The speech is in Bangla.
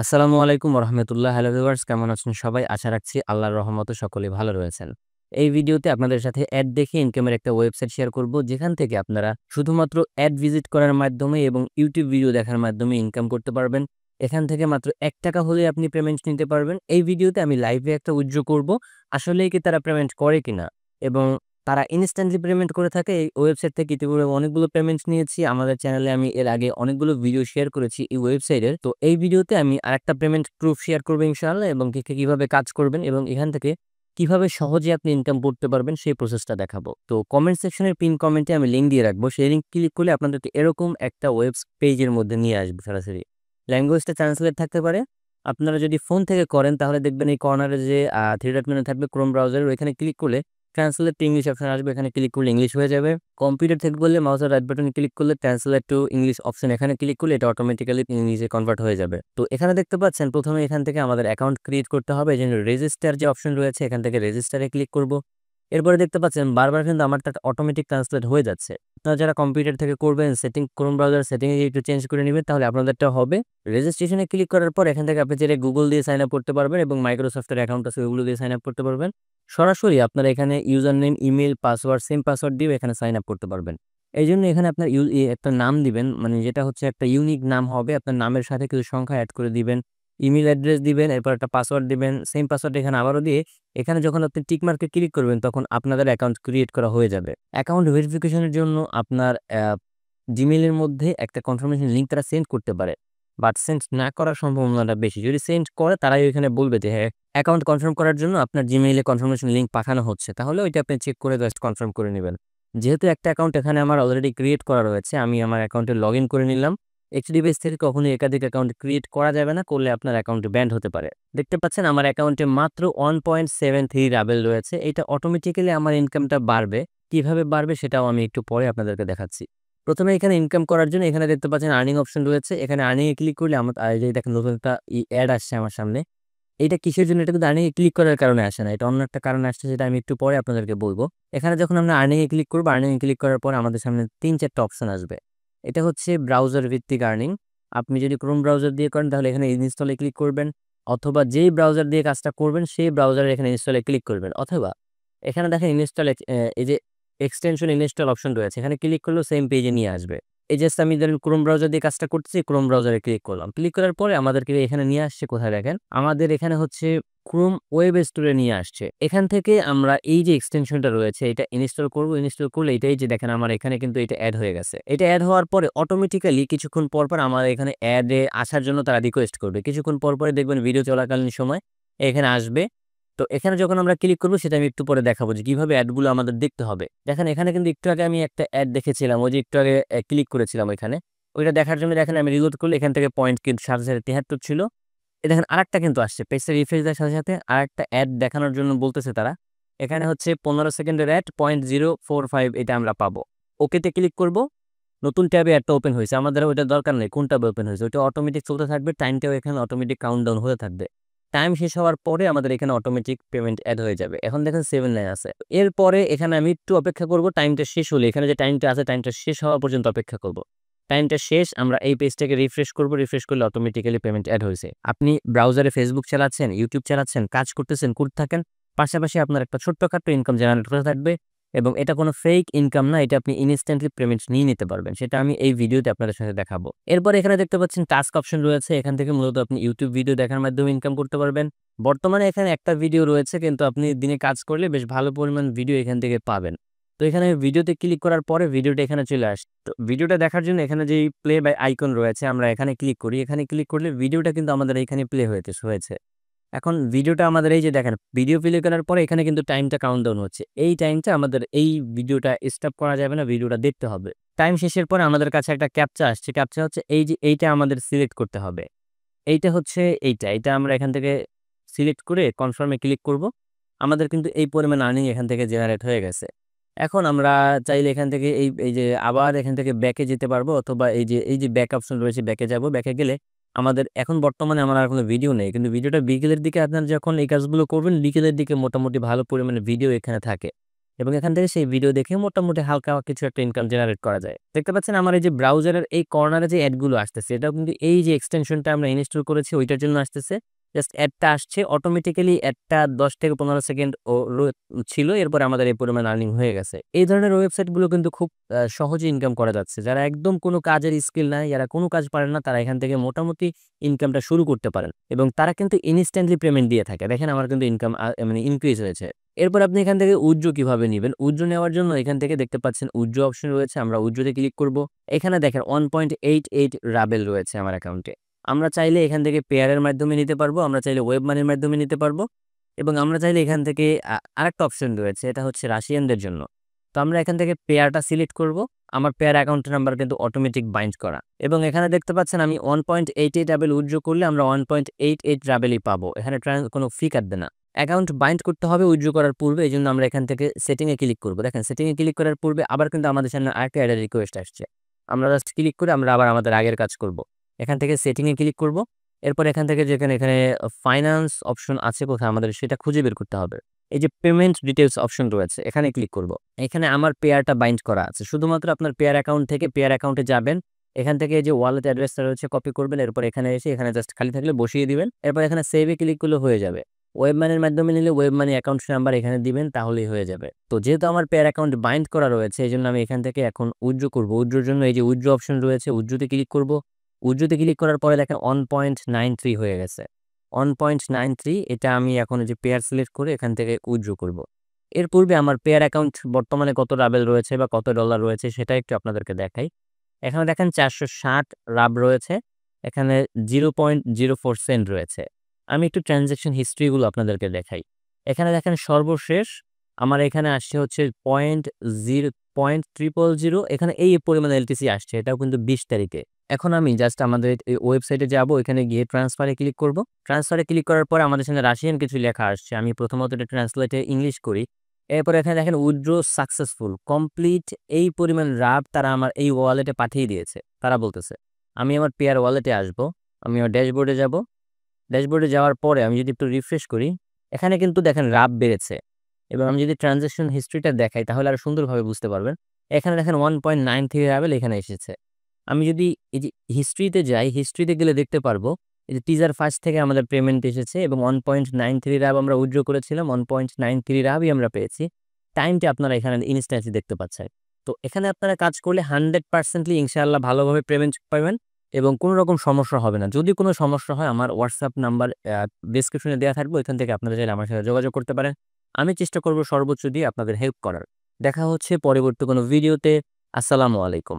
আসসালামু আলাইকুম রহমতুল্লাহ। হ্যালো ভিউয়ার্স, কেমন আছেন সবাই? আশা রাখছি আল্লাহর রহমতে সকলেই ভালো রয়েছেন। এই ভিডিওতে আপনাদের সাথে অ্যাড দেখে ইনকামের একটা ওয়েবসাইট শেয়ার করব, যেখান থেকে আপনারা শুধুমাত্র অ্যাড ভিজিট করার মাধ্যমে এবং ইউটিউব ভিডিও দেখার মাধ্যমে ইনকাম করতে পারবেন। এখান থেকে মাত্র ৳১ হলেই আপনি পেমেন্ট নিতে পারবেন। এই ভিডিওতে আমি লাইভে একটা উইথড্র করব। আসলেই কি তারা পেমেন্ট করে কিনা এবং তারা ইনস্ট্যান্টলি পেমেন্ট করে থাকে। এই ওয়েবসাইট থেকে ইতিপূর্বে অনেকগুলো পেমেন্ট নিয়েছি। আমাদের চ্যানেলে আমি এর আগে অনেকগুলো ভিডিও শেয়ার করেছি এই ওয়েবসাইটের। তো এই ভিডিওতে আমি আরেকটা পেমেন্ট প্রুফ শেয়ার করব ইনশাআল্লাহ, এবং কিভাবে কাজ করবেন এবং এখান থেকে কিভাবে সহজে আপনি ইনকাম করতে পারবেন সেই প্রসেসটা দেখাবো। তো কমেন্ট সেকশনের পিন কমেন্টে আমি লিঙ্ক দিয়ে রাখবো। সেই লিঙ্ক ক্লিক করলে আপনাদেরকে এরকম একটা ওয়েব পেজের মধ্যে নিয়ে আসবে সরাসরি। ল্যাঙ্গুয়েজটা ট্রান্সলেট থাকতে পারে। আপনারা যদি ফোন থেকে করেন তাহলে দেখবেন এই কর্নারে যে 3 ডট মেনু থাকবে ক্রোম ব্রাউজারের, ওইখানে ক্লিক করলে ট্রান্সলেট টু ইংলিশ অপশন আসবে। এখানে ক্লিক করলে ইংলিশ হয়ে যাবে। কম্পিউটার থেকে করলে মাউসের রাইট বাটনে ক্লিক করলে ট্রান্সলেট টু ইংলিশ অপশন এখানে ক্লিক করলে এটা অটোমেটিক্যালি ইংলিশে কনভার্ট হয়ে যাবে। তো এখানে দেখতে পাচ্ছেন প্রথমে এখান থেকে আমাদের অ্যাকাউন্ট ক্রিয়েট করতে হবে। এজন্য রেজিস্টার যে অপশন রয়েছে এখান থেকে রেজিস্টারে ক্লিক করব। এরপরে দেখতে পাচ্ছেন বারবার কিন্তু আমারটা অটোমেটিক ট্রান্সলেট হয়ে যাচ্ছে। আপনারা যারা কম্পিউটার থেকে করবেন ক্রোম ব্রাউজার সেটিং এ একটু চেঞ্জ করে নিবেন, তাহলে আপনাদেরটা হবে। রেজিস্ট্রেশনে ক্লিক করার পর এখান থেকে আপনি চাইলে গুগল দিয়ে সাইন আপ করতে পারবেন এবং মাইক্রোসফটের অ্যাকাউন্ট আছে ওগুলো দিয়ে সাইন আপ করতে পারবেন। সরাসরি আপনারা এখানে user name, email, password, same password দিয়েও এখানে সাইন আপ করতে পারবেন। এইজন্য এখানে আপনার একটা নাম দিবেন, মানে যেটা হচ্ছে একটা ইউনিক নাম হবে। আপনার নামের সাথে কিছু সংখ্যা এড করে দিবেন। ইমেইল অ্যাড্রেস দিবেন, এরপর একটা পাসওয়ার্ড দিবেন। সেম পাসওয়ার্ড এখানে আবারও দিয়ে এখানে যখন আপনি টিক মার্কে ক্লিক করবেন তখন আপনাদের অ্যাকাউন্ট ক্রিয়েট করা হয়ে যাবে। অ্যাকাউন্ট ভেরিফিকেশনের জন্য আপনার Gmail এর মধ্যে একটা কনফার্মেশন লিঙ্ক তারা সেন্ড করতে পারে। বাট সেন্ড না করার সম্ভাবনাটা বেশি। যদি সেন্ড করে তারাই ওইখানে বলবে যে হ্যাঁ, অ্যাকাউন্ট কনফার্ম করার জন্য আপনার Gmail এ কনফার্মেশন লিঙ্ক পাঠানো হচ্ছে। তাহলে ওইটা আপনি চেক করে জাস্ট কনফার্ম করে নিবেন। যেহেতু একটা অ্যাকাউন্ট এখানে আমার অলরেডি ক্রিয়েট করা রয়েছে, আমি আমার অ্যাকাউন্টে লগইন করে নিলাম। একটি ডিভাইস থেকে কখনোই একাধিক অ্যাকাউন্ট ক্রিয়েট করা যাবে না। করলে আপনার অ্যাকাউন্ট ব্যান্ড হতে পারে। দেখতে পাচ্ছেন আমার অ্যাকাউন্টে মাত্র 1.73 রাবেল রয়েছে। এটা অটোমেটিক্যালি আমার ইনকামটা বাড়বে। কিভাবে বাড়বে সেটাও আমি একটু পরে আপনাদেরকে দেখাচ্ছি। প্রথমে এখানে ইনকাম করার জন্য এখানে দেখতে পাচ্ছেন আর্নিং অপশন রয়েছে। এখানে আর্নিং এ ক্লিক করলে আমার এই যে দেখেন নতুন একটা অ্যাড আসছে আমার সামনে। এইটা কিসের জন্য? এটা কিন্তু আর্নিং এ ক্লিক করার কারণে আসে না। এটা অন্য একটা কারণে আসছে, সেটা আমি একটু পরে আপনাদেরকে বলব। এখানে যখন আমরা আর্নিং এ ক্লিক করব, আর্নিং এ ক্লিক করার পর আমাদের সামনে ৩-৪ টা অপশন আসবে। এটা হচ্ছে ব্রাউজার ভিত্তিক আর্নিং। আপনি যদি ক্রোম ব্রাউজার দিয়ে করেন তাহলে এখানে ইনস্টল এ ক্লিক করবেন, অথবা যেই ব্রাউজার দিয়ে কাজটা করবেন সেই ব্রাউজারে এখানে ইনস্টল এ ক্লিক করবেন, অথবা এখানে দেখেন ইনস্টল এই যে এক্সটেনশন ইনস্টল অপশন রয়েছে, এখানে ক্লিক করলেও সেম পেজে নিয়ে আসবে। এই জাস্ট আমি ধরেন ক্রোম ব্রাউজার দিয়ে কাজটা করতেছি, ক্রোম ব্রাউজারে ক্লিক করলাম। ক্লিক করার পরে আমাদেরকে এখানে নিয়ে আসছে কোথায় দেখেন? আমাদের এখানে হচ্ছে ক্রোম ওয়েব স্টোরে নিয়ে আসছে। এখান থেকে আমরা এই যে এক্সটেনশনটা রয়েছে এটা ইনস্টল করব। ইনস্টল করলে এটাই যে দেখেন আমার এখানে কিন্তু এটা এড হয়ে গেছে। এটা এড হওয়ার পরে অটোমেটিক্যালি কিছুক্ষণ পর আমার এখানে এড আসার জন্য তারা রিকোয়েস্ট করবে। কিছুক্ষণ পরে দেখবেন ভিডিও চলাকালীন সময় এখানে আসবে। তো এখানে যখন আমরা ক্লিক করব সেটা আমি একটু পরে দেখাবো যে কিভাবে অ্যাডগুলো আমাদের দেখতে হবে। দেখেন এখানে কিন্তু একটু আগে আমি একটা অ্যাড দেখেছিলাম, ওই যে একটু আগে ক্লিক করেছিলাম ওইখানে। ওইটা দেখার জন্য দেখেন আমি রিলোড করলে এখান থেকে পয়েন্ট কিন্তু ৭,৭৭ ছিল। দেখেন আরেকটা কিন্তু আসছে। পেজটা রিফ্রেশ দেওয়ার সাথে আরেকটা অ্যাড দেখানোর জন্য বলতেছে তারা। এখানে হচ্ছে ১৫ সেকেন্ডের অ্যাড 0.045 এটা আমরা পাবো। ওকেতে ক্লিক করব। নতুন ট্যাবে অ্যাডটা ওপেন হইছে। আমাদের ওইটার দরকার নেই কোন ট্যাবে ওপেন হইছে। ওইটা অটোমেটিক চলতে থাকবে। টাইমটাও এখানে অটোমেটিক কাউন্টডাউন হতে থাকবে। টাইম শেষ হওয়ার পরে আমাদের এখানে অটোমেটিক পেমেন্ট এড হয়ে যাবে। এখন দেখেন 7 লাইন আছে। এরপরে এখানে আমি একটু অপেক্ষা করব টাইমটা শেষ হলে। এখানে যে টাইমটা আছে টাইমটা শেষ হওয়া পর্যন্ত অপেক্ষা করব। টাইমটা শেষ, আমরা এই পেজটাকে রিফ্রেশ করব। রিফ্রেশ করলে অটোমেটিক্যালি পেমেন্ট এড হইছে। আপনি ব্রাউজারে Facebook চালাচ্ছেন, YouTube চালাচ্ছেন, কাজ করতেছেন, করতে থাকেন। পাশাপাশি আপনার একটা ছোট্টখাট্ট ইনকাম জেনারেট হতে থাকবে এবং এটা কোনো ফেক ইনকাম না। এটা আপনি ইনস্ট্যান্টলি পেমেন্ট নিয়ে নিতে পারবেন। সেটা আমি এই ভিডিওতে আপনাদের সাথে দেখাবো। এরপর এখানে দেখতে পাচ্ছেন টাস্ক অপশন রয়েছে। এখান থেকে মূলত আপনি YouTube ভিডিও দেখার মাধ্যমে ইনকাম করতে পারবেন। বর্তমানে এখানে একটা ভিডিও রয়েছে, কিন্তু আপনি দিনে কাজ করলে বেশ ভালো পরিমাণ ভিডিও এখান থেকে পাবেন। তো এখানে ভিডিওতে ক্লিক করার পরে ভিডিওটা এখানে চলে আসে। তো ভিডিওটা দেখার জন্য এখানে যেই প্লে বাই আইকন রয়েছে আমরা এখানে ক্লিক করি। এখানে ক্লিক করলে ভিডিওটা কিন্তু আমাদের এইখানে প্লে হয়েছে। এখন ভিডিওটা আমাদের এই যে দেখেন ভিডিও প্লে করার পরে এখানে কিন্তু টাইমটা কাউন্টডাউন হচ্ছে। এই টাইমটা আমাদের এই ভিডিওটা স্টপ করা যাবে না, ভিডিওটা দেখতে হবে। টাইম শেষের পরে আমাদের কাছে একটা ক্যাপচা আসছে। ক্যাপচা হচ্ছে এই যে এইটা আমাদের সিলেক্ট করতে হবে। এইটা হচ্ছে এইটা আমরা এখান থেকে সিলেক্ট করে কনফার্ম এ ক্লিক করব। আমাদের কিন্তু এই পরিমাণ আর্নিং এখান থেকে জেনারেট হয়ে গেছে। এখন আমরা চাইলে এখান থেকে এই যে আবার এখান থেকে ব্যাকে যেতে পারবো, অথবা এই যে ব্যাক অপশন রয়েছে ব্যাকে যাব। ব্যাকে গেলে আমাদের এখন বর্তমানে আমার আর কোনো ভিডিও নেই। কিন্তু ভিডিওটা বিকেলের দিকে আপনারা যখন এই কাজগুলো করবেন বিকেলের দিকে মোটামুটি ভালো পরিমাণে ভিডিও এখানে থাকে। এবং এখান থেকে সেই ভিডিও দেখে মোটামুটি হালকা কিছু একটা ইনকাম জেনারেট করা যায়। দেখতে পাচ্ছেন আমার এই যে ব্রাউজারের এই কর্নারে যে অ্যাডগুলো আসতেছে, এটাও কিন্তু এই যে এক্সটেনশনটা আমরা ইনস্টল করেছি ওইটার জন্য আসতেছে। জাস্ট অ্যাডটা আসছে অটোমেটিক্যালি, অ্যাডটা ১০ থেকে ১৫ সেকেন্ড ছিল, এরপরে আমাদের এই পরিমাণ আর্নিং হয়ে গেছে। এই ধরনের ওয়েবসাইটগুলো কিন্তু খুব সহজে ইনকাম করা যাচ্ছে। যারা একদম কোনো কাজের স্কিল নাই, যারা কোনো কাজ পারেন না, তারা এখান থেকে মোটামুটি ইনকামটা শুরু করতে পারেন এবং তারা কিন্তু ইনস্ট্যান্টলি পেমেন্ট দিয়ে থাকে। দেখেন আমার কিন্তু ইনকাম মানে ইনক্রিজ হয়েছে। এরপর আপনি এখান থেকে উজ্জ্ব কিভাবে নিবেন? উজ্জ্ব নেওয়ার জন্য এখান থেকে দেখতে পাচ্ছেন উজ্জ্ব অপশন রয়েছে। আমরা উজ্জ্বতে ক্লিক করব। এখানে দেখেন 1.88 রাবেল রয়েছে আমার অ্যাকাউন্টে। আমরা চাইলে এখান থেকে পেয়ারের মাধ্যমে নিতে পারবো, আমরা চাইলে ওয়েব মানির মাধ্যমে নিতে পারবো এবং আমরা চাইলে এখান থেকে আরেকটা অপশন রয়েছে, এটা হচ্ছে রাশিয়ানদের জন্য। তো আমরা এখান থেকে পেয়ারটা সিলেক্ট করব। আমার পেয়ার অ্যাকাউন্ট নাম্বার কিন্তু অটোমেটিক বাইন্ড করা এবং এখানে দেখতে পাচ্ছেন আমি 1.88 রাবেল উজ্জ্ব করলে আমরা 1.88 রাবেলই পাবো। এখানে কোনো ফি কাটবে না। অ্যাকাউন্ট বাইন্ড করতে হবে উইথড্র করার পূর্বে। এইজন্য আমরা এখান থেকে সেটিংয়ে ক্লিক করব। দেখেন সেটিংয়ে ক্লিক করার পূর্বে আবার কিন্তু আমাদের সামনে আরেকটা অ্যাডের রিকোয়েস্ট আসছে। আমরা জাস্ট ক্লিক করে আমরা আবার আমাদের আগের কাজ করব। এখান থেকে সেটিংয়ে ক্লিক করব। এরপর এখান থেকে যেখানে এখানে ফাইন্যান্স অপশন আছে কোথায় আমাদের সেটা খুঁজে বের করতে হবে। এই যে পেমেন্ট ডিটেইলস অপশন রয়েছে এখানে ক্লিক করব। এখানে আমার পেয়ারটা বাইন্ড করা আছে। শুধুমাত্র আপনার পেয়ার অ্যাকাউন্ট থেকে পেয়ার অ্যাকাউন্টে যাবেন। এখান থেকে এই যে ওয়ালেট অ্যাড্রেসটা রয়েছে কপি করবেন। এরপর এখানে এসে এখানে জাস্ট খালি থাকলে বসিয়ে দিবেন। এরপর এখানে সেভে ক্লিক করলে হয়ে যাবে। ওয়েব মানির মাধ্যমে নিলে ওয়েব মানি অ্যাকাউন্ট নাম্বার এখানে দিবেন, তাহলেই হয়ে যাবে। তো যেহেতু আমার পেয়ার অ্যাকাউন্ট বাইন্ড করা রয়েছে এইজন্য আমি এখান থেকে এখন উইথড্র করব। উইথড্রর জন্য এই যে উইথড্র অপশন রয়েছে, উইথড্রতে ক্লিক করব। উইথড্রতে ক্লিক করার পরে দেখেন 1.93 হয়ে গেছে। 1.93 এটা আমি এখন এই যে পেয়ার সিলেক্ট করে এখান থেকে উইথড্র করব। এর পূর্বে আমার পেয়ার অ্যাকাউন্ট বর্তমানে কত রাবেল রয়েছে বা কত ডলার রয়েছে সেটা একটু আপনাদেরকে দেখাই। এখানে দেখেন 460 রাব রয়েছে। এখানে 0.04 সেন্ট রয়েছে। আমি একটু ট্রানজ্যাকশন হিস্ট্রি গুলো আপনাদেরকে দেখাই। এখানে দেখেন সর্বশেষ আমার এখানে আসছে হচ্ছে 0.000, এখানে এই পরিমাণ এলটিসি আসছে। এটাও কিন্তু 20 তারিখে। এখন আমি জাস্ট আমাদের এই ওয়েবসাইটে যাব, এখানে গিয়ে ট্রান্সফারে ক্লিক করব। ট্রান্সফারে ক্লিক করার পরে আমাদের সামনে রাশিয়ান কিছু লেখা আসছে। আমি প্রথমত এটা ট্রান্সলেটে ইংলিশ করি। এরপর এখানে দেখেন উইথড্র সাকসেসফুল কমপ্লিট, এই পরিমাণ রাব তারা আমার এই ওয়ালেটে পাঠিয়ে দিয়েছে। তারা বলতেছে আমি আমার পেয়ার ওয়ালেটে আসব। আমি আমার ড্যাশবোর্ডে যাব। ড্যাশবোর্ডে যাওয়ার পরে আমি যদি একটু রিফ্রেশ করি, এখানে কিন্তু দেখেন রাব বেড়েছে এবং আমি যদি ট্রানজ্যাকশন হিস্ট্রিটা দেখাই তাহলে আরো সুন্দরভাবে বুঝতে পারবেন। এখানে দেখেন 1.93 রাবেল এখানে এসেছে। আমি যদি এই যে হিস্ট্রিতে যাই, হিস্ট্রিতে গেলে দেখতে পারবো এই যে টিজার ফার্স্ট থেকে আমাদের পেমেন্ট এসেছে এবং 1.93 রাব আমরা উইথড্র করেছিলাম, 1.93 রাবই আমরা পেয়েছি। টাইমটা আপনারা এখানে ইনস্ট্যান্টলি দেখতে পাচ্ছেন। তো এখানে আপনারা কাজ করলে 100% ইনশাআল্লাহ ভালোভাবে পেমেন্ট পাবেন এবং কোনো রকম সমস্যা হবে না। যদি কোনো সমস্যা হয় আমার হোয়াটসঅ্যাপ নাম্বার ডেসক্রিপশনে দেওয়া থাকবে, ওইখান থেকে আপনারা চাইলে আমার সাথে যোগাযোগ করতে পারেন। আমি চেষ্টা করব সর্বোচ্চ দিয়ে আপনাদের হেল্প করার। দেখা হচ্ছে পরবর্তী কোনো ভিডিওতে। আসসালামু আলাইকুম।